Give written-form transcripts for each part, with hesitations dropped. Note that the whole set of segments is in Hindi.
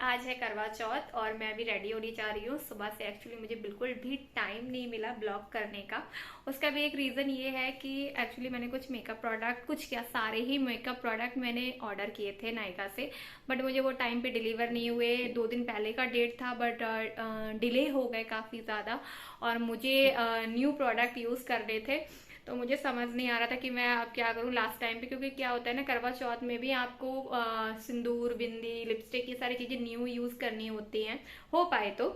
आज है करवा चौथ और मैं अभी रेडी होने जा रही हूँ। सुबह से एक्चुअली मुझे बिल्कुल भी टाइम नहीं मिला ब्लॉग करने का। उसका भी एक रीज़न ये है कि एक्चुअली मैंने कुछ मेकअप प्रोडक्ट, कुछ क्या सारे ही मेकअप प्रोडक्ट मैंने ऑर्डर किए थे नायका से, बट मुझे वो टाइम पे डिलीवर नहीं हुए। 2 दिन पहले का डेट था बट डिले हो गए काफ़ी ज़्यादा, और मुझे न्यू प्रोडक्ट यूज़ करने थे। तो मुझे समझ नहीं आ रहा था कि मैं अब क्या करूं लास्ट टाइम पे, क्योंकि क्या होता है ना, करवा चौथ में भी आपको सिंदूर, बिंदी, लिपस्टिक, ये सारी चीज़ें न्यू यूज़ करनी होती हैं, हो पाए तो।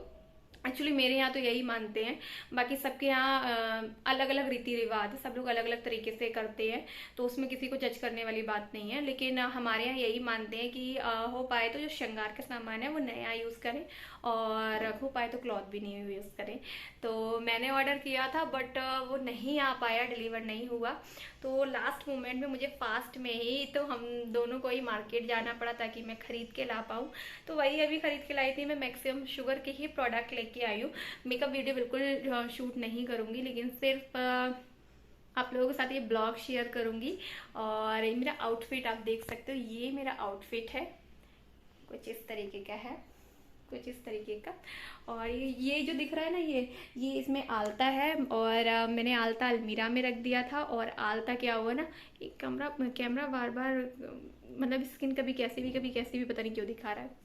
एक्चुअली मेरे यहाँ तो यही मानते हैं। बाकी सबके यहाँ अलग अलग रीति रिवाज, सब लोग अलग अलग तरीके से करते हैं, तो उसमें किसी को जज करने वाली बात नहीं है। लेकिन हमारे यहाँ यही मानते हैं कि हो पाए तो जो श्रृंगार का सामान है वो नया यूज़ करें, और हो पाए तो क्लॉथ भी न्यू यूज़ करें। तो मैंने ऑर्डर किया था बट वो नहीं आ पाया, डिलीवर नहीं हुआ। तो लास्ट मोमेंट में मुझे फास्ट में ही, तो हम दोनों को ही मार्केट जाना पड़ा ताकि मैं खरीद के ला पाऊँ। तो वही अभी खरीद के लाई थी। मैं मैक्सिमम शुगर के ही प्रोडक्ट लेके आई हूँ। मेकअप वीडियो बिल्कुल शूट नहीं करूँगी, लेकिन सिर्फ आप लोगों के साथ ये ब्लॉग शेयर करूँगी। और ये मेरा आउटफिट आप देख सकते हो, ये मेरा आउटफिट है, कुछ इस तरीके का है, कुछ इस तरीके का। और ये जो दिख रहा है ना, ये इसमें आलता है, और मैंने आलता अलमीरा में रख दिया था। और आलता क्या हुआ ना, एक कैमरा बार बार मतलब स्किन कभी कैसी भी पता नहीं क्यों दिखा रहा है,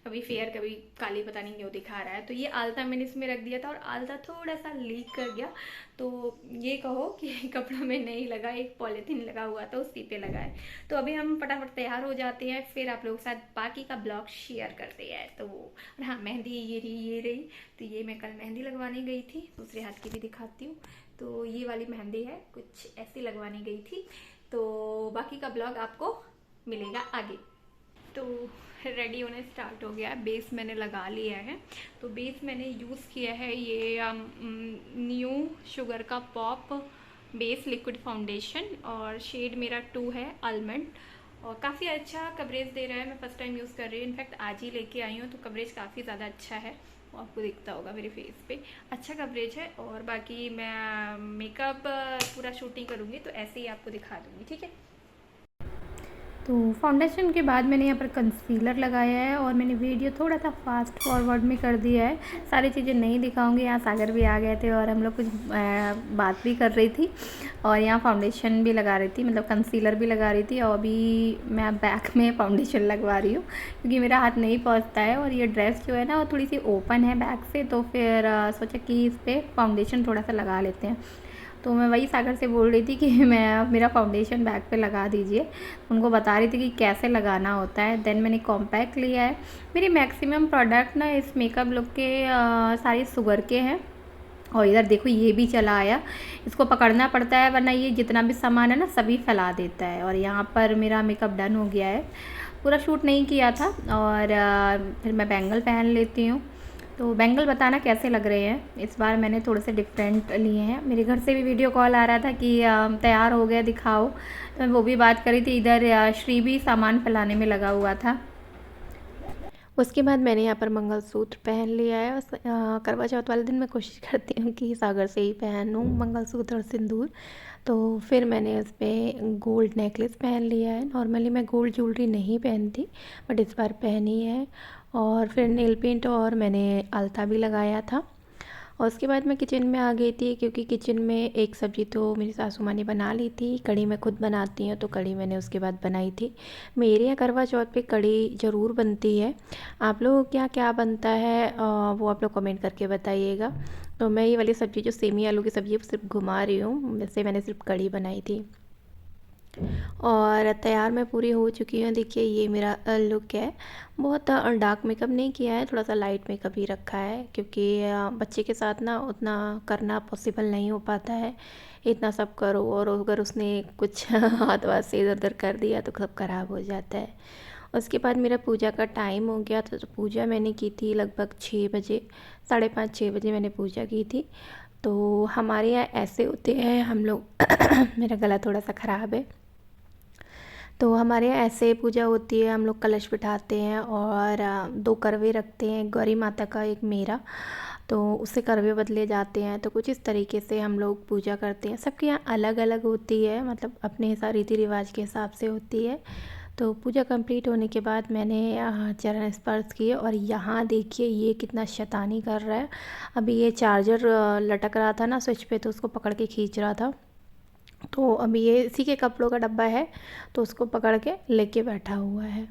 कभी फेयर कभी काली, पता नहीं क्यों दिखा रहा है। तो ये आलता मैंने इसमें रख दिया था और आलता थोड़ा सा लीक कर गया। तो ये कहो कि कपड़ा में नहीं लगा, एक पॉलीथीन लगा हुआ था उसी पे लगा है। तो अभी हम फटाफट तैयार हो जाते हैं, फिर आप लोगों के साथ बाकी का ब्लॉग शेयर करते हैं। तो और हाँ, मेहंदी ये रही। तो ये मैं कल मेहंदी लगवाने गई थी, दूसरे हाथ की भी दिखाती हूँ। तो ये वाली मेहंदी है, कुछ ऐसी लगवाने गई थी। तो बाकी का ब्लॉग आपको मिलेगा आगे। तो रेडी होने स्टार्ट हो गया है। बेस मैंने लगा लिया है। तो बेस मैंने यूज़ किया है ये न्यू शुगर का पॉप बेस लिक्विड फाउंडेशन, और शेड मेरा 2 है आलमंड। और काफ़ी अच्छा कवरेज दे रहा है। मैं फर्स्ट टाइम यूज़ कर रही हूँ, इनफैक्ट आज ही लेके आई हूँ, तो कवरेज काफ़ी ज़्यादा अच्छा है। वो आपको दिखता होगा मेरे फेस पे, अच्छा कवरेज है। और बाकी मैं मेकअप पूरा शूट नहीं करूँगी, तो ऐसे ही आपको दिखा दूँगी, ठीक है। तो फाउंडेशन के बाद मैंने यहाँ पर कंसीलर लगाया है, और मैंने वीडियो थोड़ा सा फास्ट फॉरवर्ड में कर दिया है, सारी चीज़ें नहीं दिखाऊंगी। यहाँ सागर भी आ गए थे और हम लोग कुछ बात भी कर रही थी, और यहाँ फाउंडेशन भी लगा रही थी, मतलब कंसीलर भी लगा रही थी। और अभी मैं बैक में फाउंडेशन लगवा रही हूँ, क्योंकि मेरा हाथ नहीं पहुँचता है, और ये ड्रेस जो है ना वो थोड़ी सी ओपन है बैक से। तो फिर सोचा कि इस पर फाउंडेशन थोड़ा सा लगा लेते हैं। तो मैं वही सागर से बोल रही थी कि मैं मेरा फाउंडेशन बैक पे लगा दीजिए, उनको बता रही थी कि कैसे लगाना होता है। देन मैंने कॉम्पैक्ट लिया है। मेरी मैक्सिमम प्रोडक्ट ना इस मेकअप लुक के सारे शुगर के हैं। और इधर देखो ये भी चला आया, इसको पकड़ना पड़ता है वरना ये जितना भी सामान है ना सभी फैला देता है। और यहाँ पर मेरा मेकअप डन हो गया है, पूरा शूट नहीं किया था। और फिर मैं बैंगल पहन लेती हूँ। तो बैंगल बताना कैसे लग रहे हैं, इस बार मैंने थोड़े से डिफरेंट लिए हैं। मेरे घर से भी वीडियो कॉल आ रहा था कि तैयार हो गया दिखाओ, तो मैं वो भी बात करी थी। इधर श्री भी सामान फैलाने में लगा हुआ था। उसके बाद मैंने यहाँ पर मंगलसूत्र पहन लिया है। और करवा चौथ वाले दिन मैं कोशिश करती हूँ कि सागर से ही पहनूँ मंगलसूत्र और सिंदूर। तो फिर मैंने उस पर गोल्ड नेकलेस पहन लिया है। नॉर्मली मैं गोल्ड ज्वेलरी नहीं पहनती, बट इस बार पहनी है। और फिर नेल पेंट और मैंने आल्ता भी लगाया था। और उसके बाद मैं किचन में आ गई थी, क्योंकि किचन में एक सब्ज़ी तो मेरी सासू माँ ने बना ली थी। कढ़ी मैं खुद बनाती हूँ, तो कढ़ी मैंने उसके बाद बनाई थी। मेरे यहाँ करवा चौथ पे कढ़ी ज़रूर बनती है। आप लोगों के यहाँ क्या बनता है वो आप लोग कमेंट करके बताइएगा। तो मैं ये वाली सब्ज़ी जो सेमी आलू की सब्ज़ी है वो सिर्फ घुमा रही हूँ, वैसे मैंने सिर्फ कढ़ी बनाई थी। और तैयार मैं पूरी हो चुकी हूँ। देखिए ये मेरा लुक है। बहुत डार्क मेकअप नहीं किया है, थोड़ा सा लाइट मेकअप ही रखा है, क्योंकि बच्चे के साथ ना उतना करना पॉसिबल नहीं हो पाता है। इतना सब करो और अगर उसने कुछ हाथ वाथ से इधर उधर कर दिया तो सब ख़राब हो जाता है। उसके बाद मेरा पूजा का टाइम हो गया था। तो पूजा मैंने की थी लगभग 6 बजे, 5:30 6 बजे मैंने पूजा की थी। तो हमारे यहाँ ऐसे होते हैं हम लोग मेरा गला थोड़ा सा ख़राब है। तो हमारे यहाँ ऐसे पूजा होती है, हम लोग कलश बिठाते हैं और 2 करवे रखते हैं, गौरी माता का एक मेरा। तो उससे करवे बदले जाते हैं। तो कुछ इस तरीके से हम लोग पूजा करते हैं। सबके यहाँ अलग अलग होती है, मतलब अपने हिसाब रीति रिवाज के हिसाब से होती है। तो पूजा कंप्लीट होने के बाद मैंने चरण स्पर्श किए और यहाँ देखिए ये कितना शैतानी कर रहा है। अभी ये चार्जर लटक रहा था ना स्विच पे, तो उसको पकड़ के खींच रहा था। तो अभी ये इसी के कपड़ों का डब्बा है, तो उसको पकड़ के लेके बैठा हुआ है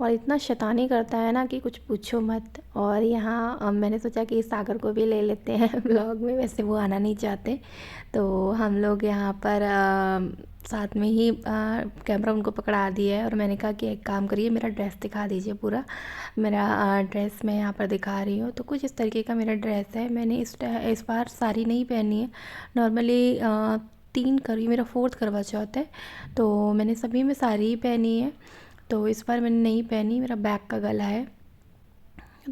और इतना शैतानी करता है ना कि कुछ पूछो मत। और यहाँ मैंने सोचा कि सागर को भी ले लेते हैं ब्लॉग में, वैसे वो आना नहीं चाहते। तो हम लोग यहाँ पर साथ में ही कैमरा उनको पकड़ा दिया है और मैंने कहा कि एक काम करिए, मेरा ड्रेस दिखा दीजिए पूरा। मेरा ड्रेस मैं यहाँ पर दिखा रही हूँ। तो कुछ इस तरीके का मेरा ड्रेस है। मैंने इस बार साड़ी नहीं पहनी है। नॉर्मली 3 करी, मेरा 4th करवा चौथ है, तो मैंने सभी में साड़ी ही पहनी है। तो इस बार मैंने नहीं पहनी, मेरा बैक का गला है।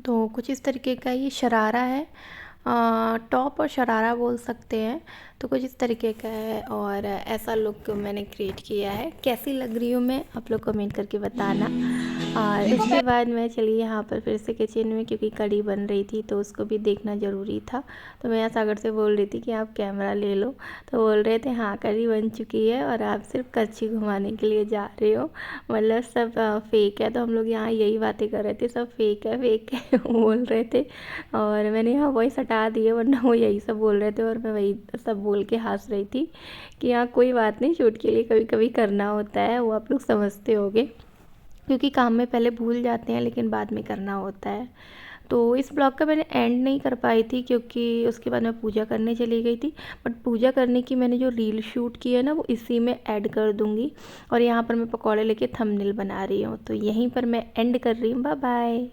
तो कुछ इस तरीके का ये शरारा है, टॉप और शरारा बोल सकते हैं। तो कुछ इस तरीके का है और ऐसा लुक मैंने क्रिएट किया है। कैसी लग रही हूँ मैं, आप लोग कमेंट करके बताना। और इसके बाद मैं चली यहाँ पर फिर से किचन में, क्योंकि कढ़ी बन रही थी तो उसको भी देखना ज़रूरी था। तो मैं यहाँ सागर से बोल रही थी कि आप कैमरा ले लो, तो बोल रहे थे हाँ कढ़ी बन चुकी है और आप सिर्फ कच्ची घुमाने के लिए जा रहे हो, मतलब सब फेक है। तो हम लोग यहाँ यही बातें कर रहे थे, सब फेक है फेक है बोल रहे थे। और मैंने यहाँ वॉइस हटा दिए, वरना वो यही सब बोल रहे थे और मैं वही सब बोल के हंस रही थी कि हाँ कोई बात नहीं, शूट के लिए कभी कभी करना होता है, वो आप लोग समझते होगे, क्योंकि काम में पहले भूल जाते हैं लेकिन बाद में करना होता है। तो इस ब्लॉग का मैंने एंड नहीं कर पाई थी क्योंकि उसके बाद मैं पूजा करने चली गई थी। बट पूजा करने की मैंने जो रील शूट की है ना, वो इसी में ऐड कर दूँगी। और यहाँ पर मैं पकौड़े लेके थंबनेल बना रही हूँ। तो यहीं पर मैं एंड कर रही हूँ। Bye bye.